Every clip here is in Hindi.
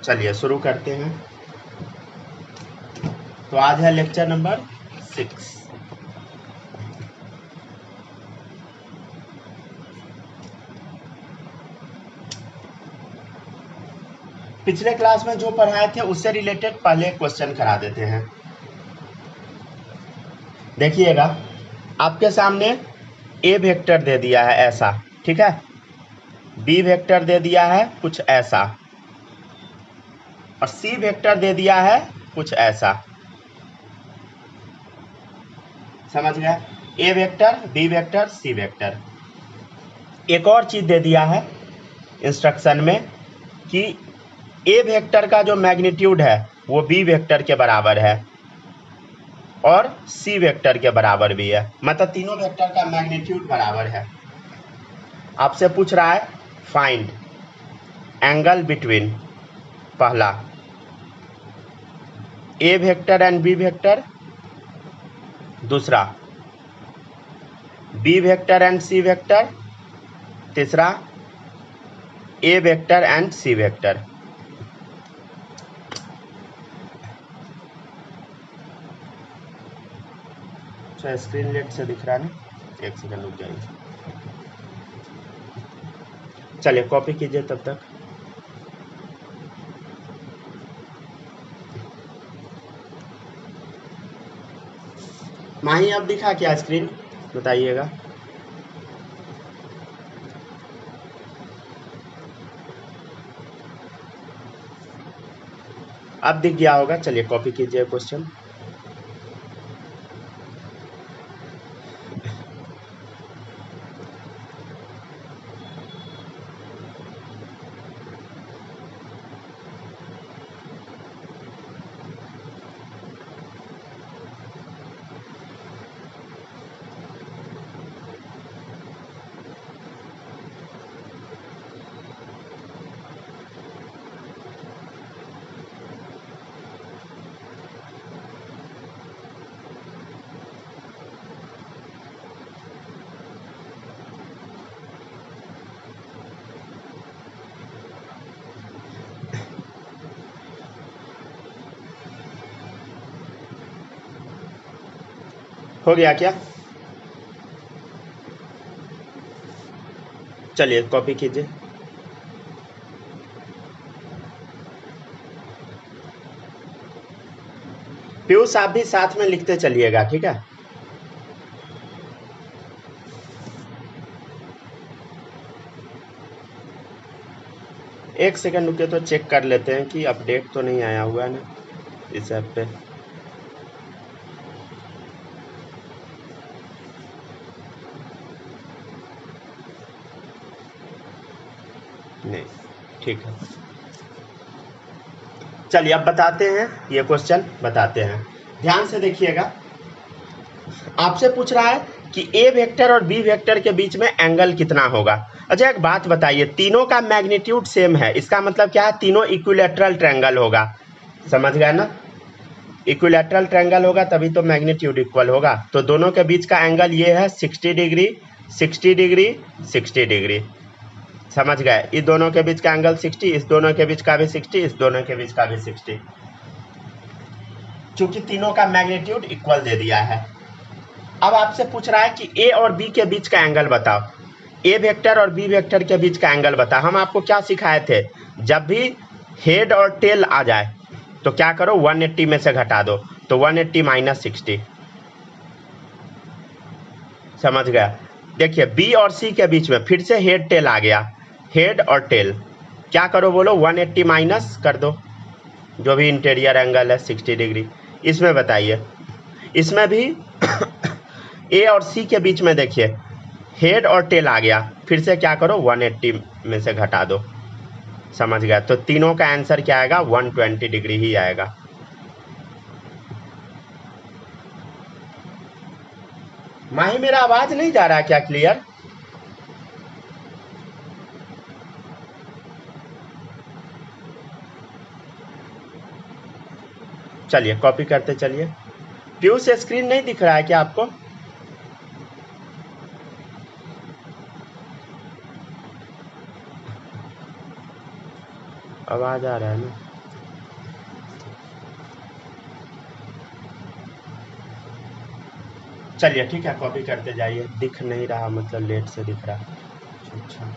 चलिए शुरू करते हैं। तो आज है लेक्चर नंबर 6। पिछले क्लास में जो पढ़ाए थे उससे रिलेटेड पहले क्वेश्चन करा देते हैं। देखिएगा, आपके सामने ए वेक्टर दे दिया है ऐसा, ठीक है, बी वेक्टर दे दिया है कुछ ऐसा, और सी वेक्टर दे दिया है कुछ ऐसा। समझ गए? ए vector, B vector, C vector. एक और चीज दे दिया है इंस्ट्रक्शन में कि ए वेक्टर का जो मैग्नीट्यूड है वो बी वेक्टर के बराबर है और सी वेक्टर के बराबर भी है, मतलब तीनों वेक्टर का मैग्नीट्यूड बराबर है। आपसे पूछ रहा है फाइंड एंगल बिटवीन पहला A vector and B vector, दूसरा B vector and C vector, तीसरा A vector and C vector. अच्छा, स्क्रीन लेट से दिख रहा है ना, एक सेकंड रुक जाइए। चलिए कॉपी कीजिए तब तक। माही अब दिखा क्या स्क्रीन, बताइएगा। अब दिख गया होगा। चलिए कॉपी कीजिए क्वेश्चन। हो गया क्या? चलिए कॉपी कीजिए। पीयूष आप भी साथ में लिखते चलिएगा, ठीक है। एक सेकंड रुके तो चेक कर लेते हैं कि अपडेट तो नहीं आया हुआ है ना इस ऐप पे। नहीं, ठीक है। चलिए अब बताते हैं, ये क्वेश्चन बताते हैं, ध्यान से देखिएगा। आपसे पूछ रहा है कि ए वेक्टर और बी वेक्टर के बीच में एंगल कितना होगा। अच्छा एक बात बताइए, तीनों का मैग्नीट्यूड सेम है, इसका मतलब क्या है, तीनों इक्विलैटरल ट्रायंगल होगा। समझ गया ना? इक्विलैटरल ट्रायंगल होगा तभी तो मैग्नीट्यूड इक्वल होगा। तो दोनों के बीच का एंगल ये है 60 डिग्री, 60 डिग्री, 60 डिग्री। समझ गए? इस दोनों के बीच का एंगल 60, इस दोनों के बीच का भी 60, इस दोनों के बीच का भी 60, चूंकि तीनों का मैग्नीट्यूड इक्वल दे दिया है। अब आपसे पूछ रहा है कि ए और बी के बीच का एंगल बताओ। ए वेक्टर और बी वेक्टर के बीच का एंगल बताओ। हम आपको क्या सिखाए थे, जब भी हेड और टेल आ जाए तो क्या करो, 180 में से घटा दो, तो 180 माइनस 60। समझ गया? देखिए बी और सी के बीच में फिर से हेड टेल आ गया, हेड और टेल, क्या करो बोलो, 180 माइनस कर दो, जो भी इंटीरियर एंगल है 60 डिग्री। इसमें बताइए, इसमें भी ए और सी के बीच में देखिए हेड और टेल आ गया, फिर से क्या करो, 180 में से घटा दो। समझ गया? तो तीनों का आंसर क्या आएगा, 120 डिग्री ही आएगा। माही मेरा आवाज नहीं जा रहा क्या क्लियर? चलिए कॉपी करते चलिए। पीयूष स्क्रीन नहीं दिख रहा है क्या आपको? आवाज आ रहा है ना? चलिए ठीक है, कॉपी करते जाइए। दिख नहीं रहा मतलब लेट से दिख रहा। अच्छा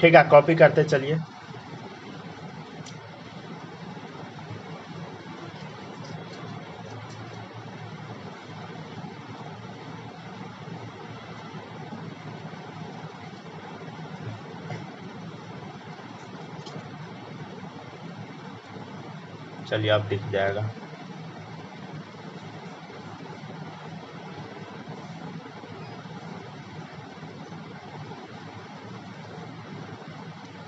ठीक है, कॉपी करते चलिए। चलिए अब दिख जाएगा।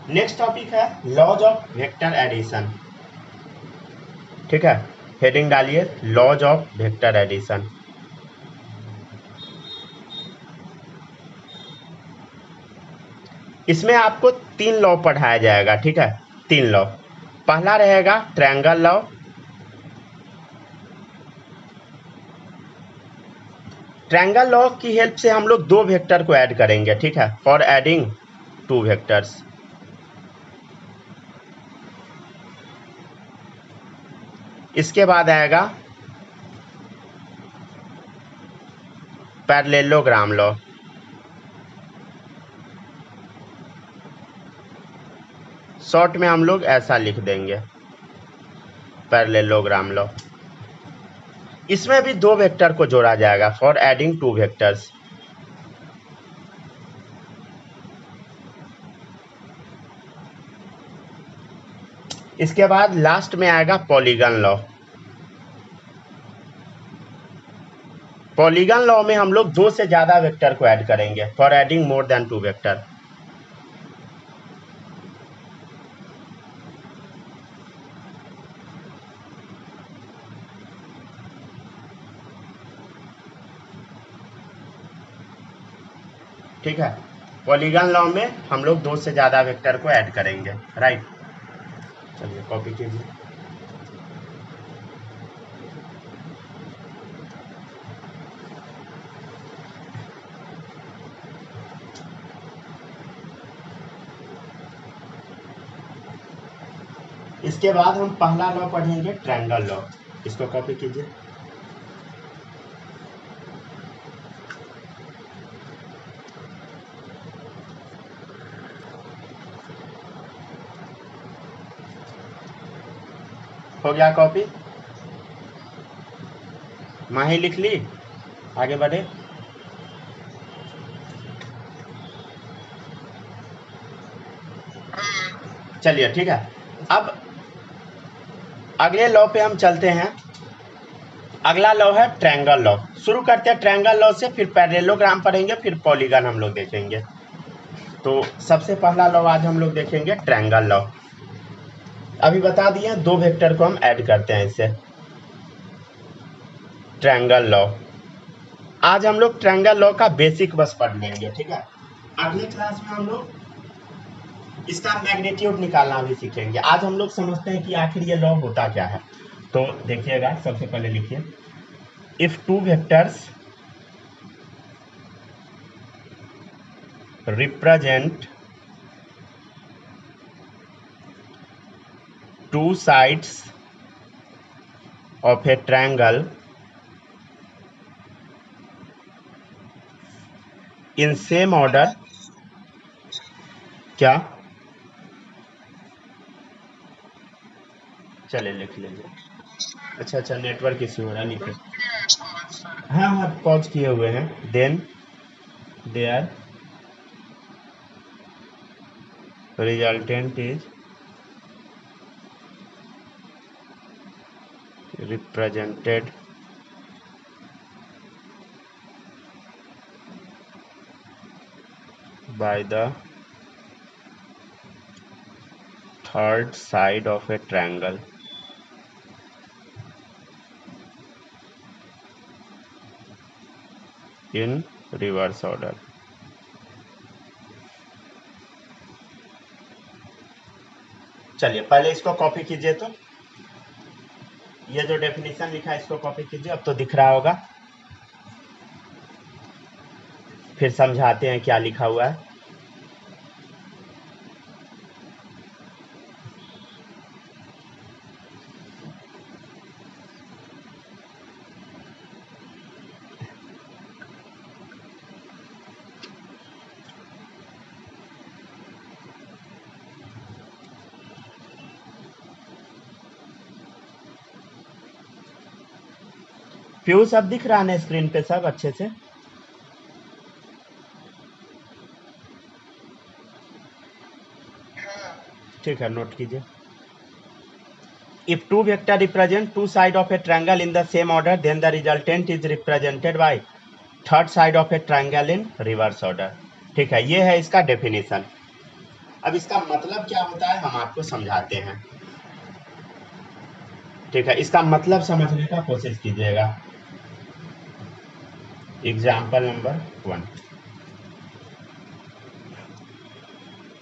नेक्स्ट टॉपिक है लॉज ऑफ वेक्टर एडिशन। ठीक है, हेडिंग डालिए लॉज ऑफ वेक्टर एडिशन। इसमें आपको 3 लॉ पढ़ाया जाएगा। ठीक है, 3 लॉ। पहला रहेगा ट्रायंगल लॉ। ट्रायंगल लॉ की हेल्प से हम लोग 2 वेक्टर को ऐड करेंगे। ठीक है, फॉर एडिंग 2 वेक्टर्स। इसके बाद आएगा पैरेललोग्राम लॉ। शॉर्ट में हम लोग ऐसा लिख देंगे पैरेललोग्राम लॉ। इसमें भी 2 वेक्टर को जोड़ा जाएगा फॉर एडिंग 2 वेक्टर्स। इसके बाद लास्ट में आएगा पॉलीगन लॉ। पॉलीगन लॉ में हम लोग 2 से ज्यादा वेक्टर को ऐड करेंगे for adding more than 2 vector. ठीक है, पॉलीगन लॉ में हम लोग 2 से ज्यादा वेक्टर को ऐड करेंगे। राइट, चलिए कॉपी कीजिए। इसके बाद हम पहला लॉ पढ़ेंगे ट्रायंगल लॉ। इसको कॉपी कीजिए। हो गया कॉपी? माही लिख ली? आगे बढ़े। चलिए ठीक है, अब अगले लॉ पे हम चलते हैं। अगला लॉ है ट्रायंगल लॉ। शुरू करते हैं ट्रायंगल लॉ से, फिर पैरेललोग्राम पढ़ेंगे, फिर पॉलीगन हम लोग देखेंगे। तो सबसे पहला लॉ आज हम लोग देखेंगे ट्रायंगल लॉ। अभी बता दिए 2 वेक्टर को हम ऐड करते हैं इससे। ट्रायंगल लॉ आज हम लोग ट्रायंगल लॉ का बेसिक बस पढ़ लेंगे। ठीक है, अगली क्लास में हम लोग इसका मैग्नीट्यूड निकालना भी सीखेंगे। आज हम लोग समझते हैं कि आखिर ये लॉ होता क्या है। तो देखिएगा, सबसे पहले लिखिए if 2 vectors represent 2 sides of a triangle in same order। क्या? चले लिख लीजिए। अच्छा, नेटवर्क इश्यू हो रहा है, लिखिए। हाँ, पॉज किए हुए हैं। Then their resultant is represented by the third side of a triangle in reverse order। चलिए पहले इसको कॉपी कीजिए। तो ये जो डेफिनेशन लिखा है इसको कॉपी कीजिए। अब तो दिख रहा होगा। फिर समझाते हैं क्या लिखा हुआ है। पीयूष अब दिख रहा है ना स्क्रीन पे सब अच्छे से? ठीक है, नोट कीजिए। If two vector represent two side of a triangle in the same order, then the resultant is represented by third side of a triangle in reverse order. ठीक है, ये है इसका डेफिनेशन। अब इसका मतलब क्या होता है हम आपको समझाते हैं। ठीक है, इसका मतलब समझने का कोशिश कीजिएगा। एग्जाम्पल नंबर 1,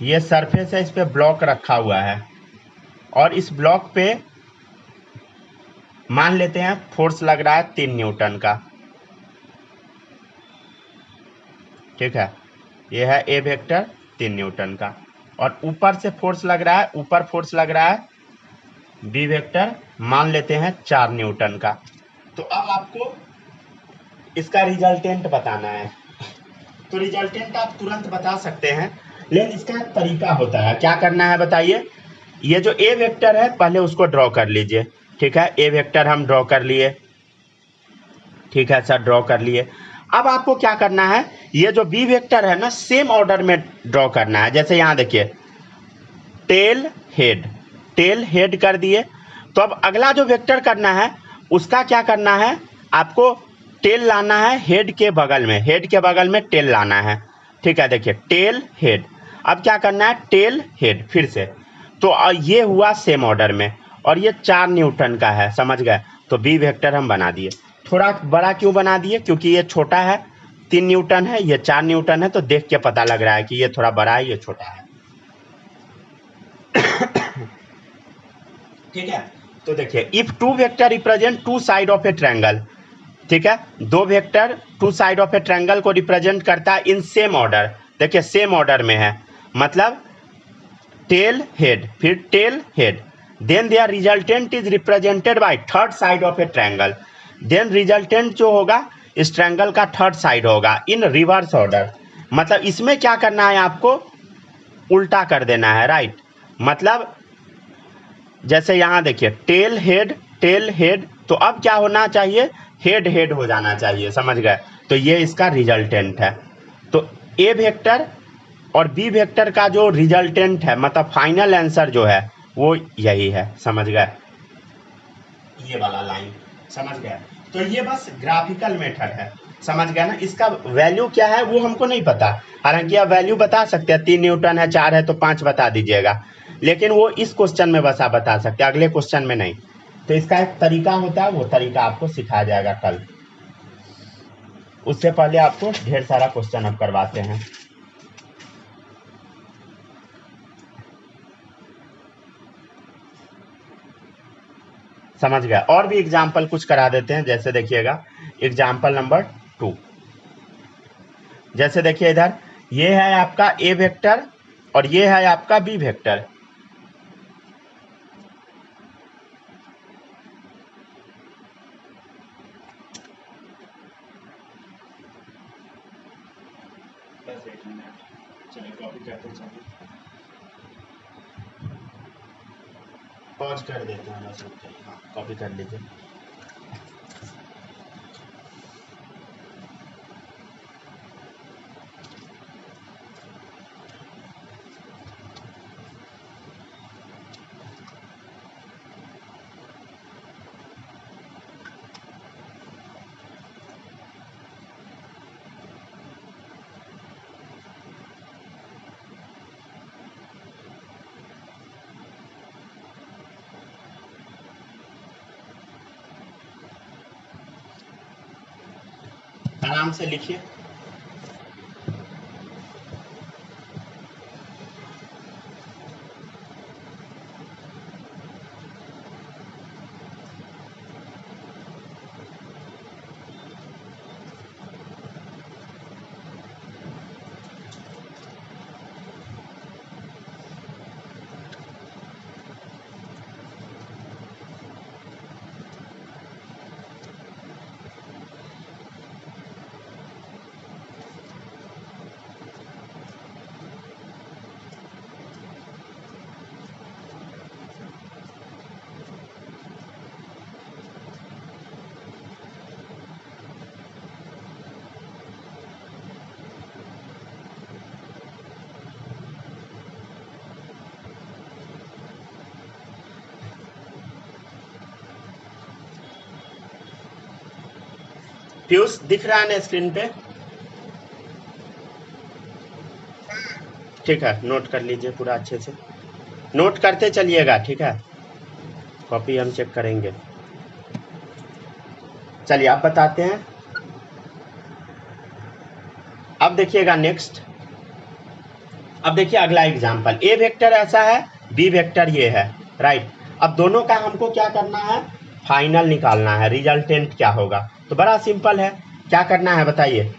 ये सरफेस है, इस पे ब्लॉक रखा हुआ है और इस ब्लॉक पे मान लेते हैं फोर्स लग रहा है 3 न्यूटन का। ठीक है, ये है ए वेक्टर 3 न्यूटन का और ऊपर से फोर्स लग रहा है, ऊपर फोर्स लग रहा है बी वेक्टर मान लेते हैं 4 न्यूटन का। तो अब आपको इसका रिजल्टेंट बताना है। तो रिजल्टेंट आप तुरंत बता सकते हैं, लेकिन इसका एक तरीका होता है। क्या करना है बताइए? ये जो ए वेक्टर है पहले उसको ड्रॉ कर लीजिए। ठीक है, ए वेक्टर हम ड्रॉ कर लिए। ठीक है सर, ड्रॉ कर लिए। अब आपको क्या करना है, ये जो बी वेक्टर है ना सेम ऑर्डर में ड्रॉ करना है। जैसे यहां देखिए टेल हेड कर दिए। तो अब अगला जो वेक्टर करना है उसका क्या करना है, आपको टेल लाना है हेड के बगल में, हेड के बगल में टेल लाना है। ठीक है, देखिए टेल हेड। अब क्या करना है, टेल हेड फिर से। तो ये हुआ सेम ऑर्डर में और ये 4 न्यूटन का है, समझ गए? तो बी वेक्टर हम बना दिए। थोड़ा बड़ा क्यों बना दिए? क्योंकि ये छोटा है 3 न्यूटन है, ये 4 न्यूटन है, तो देख के पता लग रहा है कि ये थोड़ा बड़ा है, ये छोटा है। ठीक है, तो देखिए if two vector represent two side of a triangle. ठीक है, दो vector two side of a triangle को रिप्रेजेंट करता है इन सेम ऑर्डर। देखिए सेम ऑर्डर में है, मतलब टेल हेड फिर tail head, then their resultant is represented by third side of a triangle. Then resultant जो होगा इस ट्रायंगल का थर्ड साइड होगा इन रिवर्स ऑर्डर। मतलब इसमें क्या करना है, आपको उल्टा कर देना है, राइट? मतलब जैसे यहां देखिए टेल हेड, तो अब क्या होना चाहिए, हेड हेड हो जाना चाहिए, समझ गए? तो ये इसका रिजल्टेंट है। तो ए वेक्टर और बी वेक्टर का जो रिजल्टेंट है, मतलब फाइनल आंसर जो है वो यही है, समझ गए? ये वाला लाइन, समझ गए? तो ये बस ग्राफिकल मेथड है, समझ गए ना? इसका वैल्यू क्या है वो हमको नहीं पता, हालांकि आप वैल्यू बता सकते हैं, 3 न्यूटन है, 4 है तो 5 बता दीजिएगा, लेकिन वो इस क्वेश्चन में बस आप बता सकते हैं, अगले क्वेश्चन में नहीं। तो इसका एक तरीका होता है, वो तरीका आपको सिखाया जाएगा कल। उससे पहले आपको ढेर सारा क्वेश्चन अब करवाते हैं। समझ गया? और भी एग्जाम्पल कुछ करा देते हैं। जैसे देखिएगा एग्जाम्पल नंबर 2, जैसे देखिए इधर ये है आपका ए वेक्टर और ये है आपका बी वेक्टर। बस 1 मिनट, चलिए कॉपी करते चलिए, पॉज कर देते हैं बस, हाँ कॉपी कर लीजिए। आराम से लिखिए। पीयूष दिख रहा है ना स्क्रीन पे? ठीक है, नोट कर लीजिए पूरा अच्छे से, नोट करते चलिएगा, ठीक है, कॉपी हम चेक करेंगे। चलिए आप बताते हैं। अब देखिएगा नेक्स्ट, अब देखिए अगला एग्जाम्पल, ए वेक्टर ऐसा है, बी वेक्टर ये है, राइट। अब दोनों का हमको क्या करना है, फाइनल निकालना है, रिजल्टेंट क्या होगा। तो बड़ा सिंपल है, क्या करना है बताइए,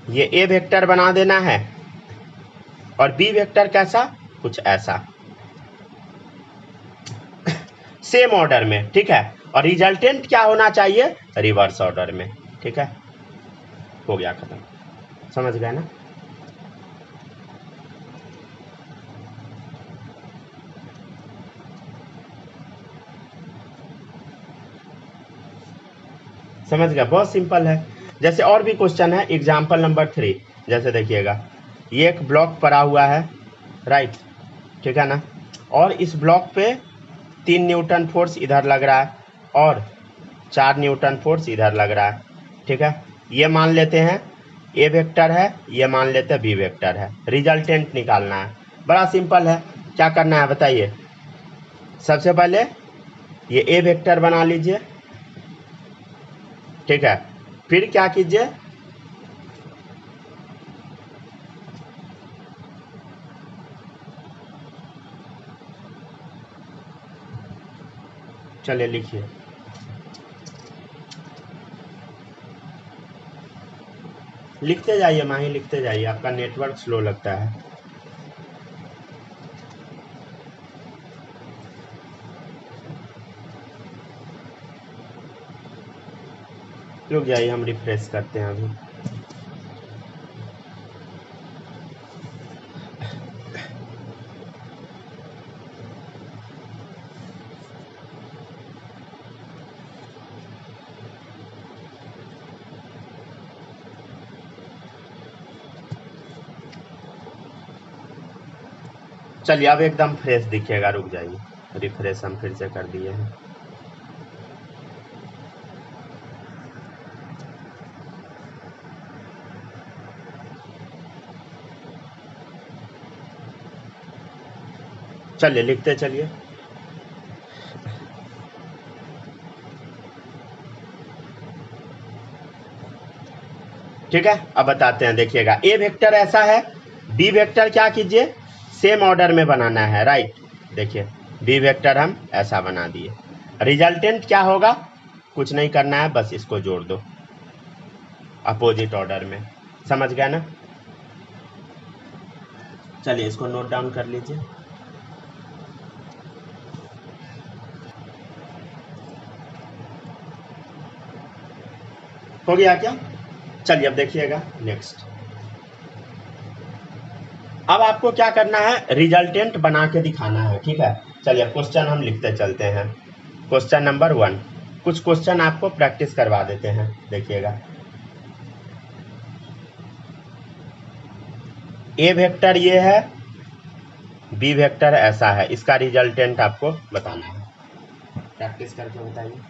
ये ए वेक्टर बना देना है और बी वेक्टर कैसा, कुछ ऐसा सेम ऑर्डर में, ठीक है, और रिजल्टेंट क्या होना चाहिए, रिवर्स ऑर्डर में, ठीक है, हो गया खत्म, समझ गए ना। समझ गया, बहुत सिंपल है। जैसे और भी क्वेश्चन है, एग्जाम्पल नंबर 3, जैसे देखिएगा, ये एक ब्लॉक पड़ा हुआ है, राइट, ठीक है ना, और इस ब्लॉक पे 3 न्यूटन फोर्स इधर लग रहा है और 4 न्यूटन फोर्स इधर लग रहा है, ठीक है। ये मान लेते हैं ए वेक्टर है, ये मान लेते हैं बी वेक्टर है, रिजल्टेंट निकालना है। बड़ा सिंपल है, क्या करना है बताइए, सबसे पहले ये ए वेक्टर बना लीजिए, ठीक है, फिर क्या कीजिए, चलिए लिखिए, लिखते जाइए माही, लिखते जाइए, आपका नेटवर्क स्लो लगता है। रुक जाइए, हम रिफ्रेश करते हैं अभी। चलिए अब एकदम फ्रेश दिखिएगा, रुक जाइए, रिफ्रेश हम फिर से कर दिए हैं। चलिए लिखते चलिए, ठीक है। अब बताते हैं, देखिएगा ए वेक्टर ऐसा है, बी वेक्टर क्या कीजिए, सेम ऑर्डर में बनाना है, राइट। देखिए बी वेक्टर हम ऐसा बना दिए, रिजल्टेंट क्या होगा, कुछ नहीं करना है, बस इसको जोड़ दो अपोजिट ऑर्डर में, समझ गया ना। चलिए इसको नोट डाउन कर लीजिए। हो गया क्या? चलिए अब देखिएगा नेक्स्ट, अब आपको क्या करना है, रिजल्टेंट बना के दिखाना है, ठीक है। चलिए क्वेश्चन हम लिखते चलते हैं, क्वेश्चन नंबर 1, कुछ क्वेश्चन आपको प्रैक्टिस करवा देते हैं, देखिएगा। ए वेक्टर ये है, बी वेक्टर ऐसा है, इसका रिजल्टेंट आपको बताना है, प्रैक्टिस करके बताइए।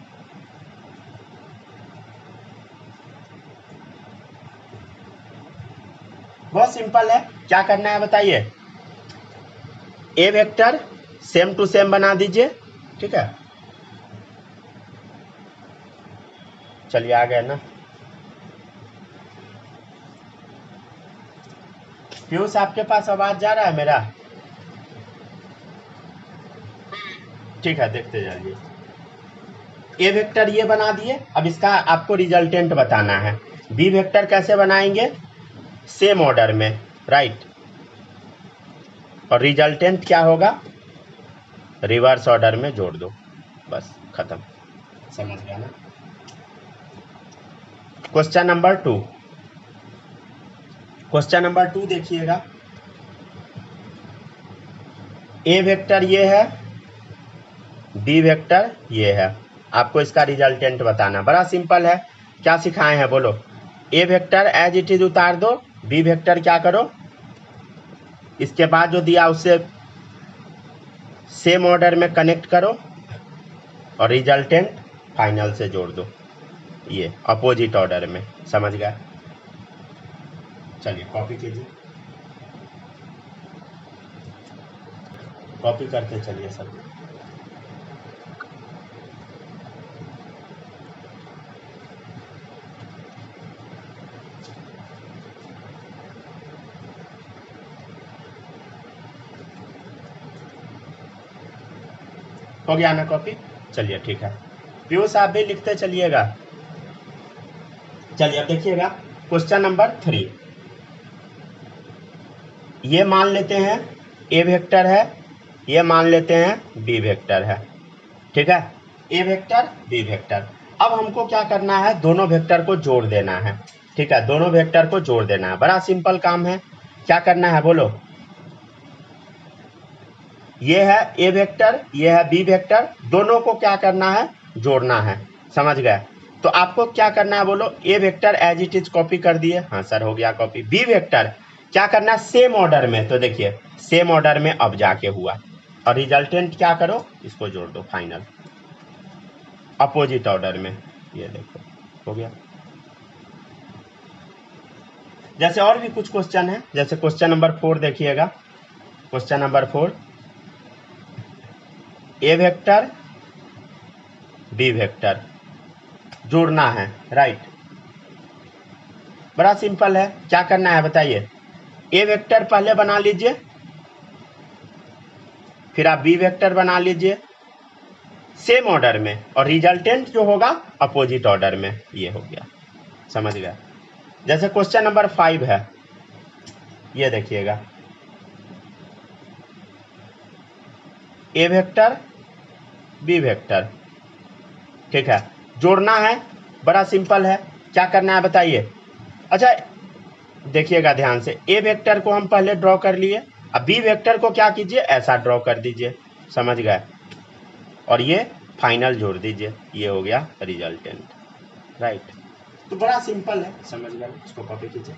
बहुत सिंपल है, क्या करना है बताइए, ए वेक्टर सेम टू सेम बना दीजिए, ठीक है। चलिए आ गए ना, पीयूष आपके पास आवाज जा रहा है मेरा? ठीक है, देखते जाइए, ए वेक्टर ये बना दिए, अब इसका आपको रिजल्टेंट बताना है। बी वेक्टर कैसे बनाएंगे, सेम ऑर्डर में, राइट, और रिजल्टेंट क्या होगा, रिवर्स ऑर्डर में जोड़ दो, बस खत्म, समझ गया ना। क्वेश्चन नंबर 2, क्वेश्चन नंबर 2 देखिएगा, ए वेक्टर ये है, बी वेक्टर ये है, आपको इसका रिजल्टेंट बताना, बड़ा सिंपल है, क्या सिखाए हैं बोलो, a vector as it is उतार दो, बी वेक्टर क्या करो, इसके बाद जो दिया उससे सेम ऑर्डर में कनेक्ट करो और रिजल्टेंट फाइनल से जोड़ दो, ये अपोजिट ऑर्डर में, समझ गए। चलिए कॉपी कीजिए, कॉपी करते चलिए सब। हो गया ना कॉपी? चलिए ठीक है, पीयूष आप भी लिखते चलिएगा। चलिए अब देखिएगा क्वेश्चन नंबर 3। ये मान लेते हैं ए वेक्टर है, ये मान लेते हैं बी वेक्टर है, ठीक है, ए वेक्टर बी वेक्टर। अब हमको क्या करना है, दोनों वेक्टर को जोड़ देना है, ठीक है, दोनों वेक्टर को जोड़ देना है। बड़ा सिंपल काम है, क्या करना है बोलो। ये है ए वेक्टर, ये है बी वेक्टर, दोनों को क्या करना है, जोड़ना है, समझ गए। तो आपको क्या करना है बोलो, a vector as it is copy कर दिए, हाँ सर हो गया कॉपी। बी वेक्टर क्या करना है, सेम ऑर्डर में, तो देखिए सेम ऑर्डर में अब जाके हुआ, और रिजल्टेंट क्या करो, इसको जोड़ दो फाइनल अपोजिट ऑर्डर में, ये देखो हो गया। जैसे और भी कुछ क्वेश्चन है, जैसे क्वेश्चन नंबर 4 देखिएगा, क्वेश्चन नंबर 4, ए वेक्टर बी वेक्टर जोड़ना है, राइट। बड़ा सिंपल है, क्या करना है बताइए, ए वेक्टर पहले बना लीजिए, फिर आप बी वेक्टर बना लीजिए सेम ऑर्डर में, और रिजल्टेंट जो होगा अपोजिट ऑर्डर में, ये हो गया, समझ गया। जैसे क्वेश्चन नंबर 5 है, ये देखिएगा, ए वेक्टर बी वेक्टर, ठीक है, जोड़ना है, बड़ा सिंपल है, क्या करना है बताइए। अच्छा देखिएगा ध्यान से, ए वेक्टर को हम पहले ड्रॉ कर लिए, अब बी वेक्टर को क्या कीजिए, ऐसा ड्रॉ कर दीजिए, समझ गए, और ये फाइनल जोड़ दीजिए, ये हो गया रिजल्टेंट, राइट। तो बड़ा सिंपल है, समझ गए, इसको कॉपी कीजिए।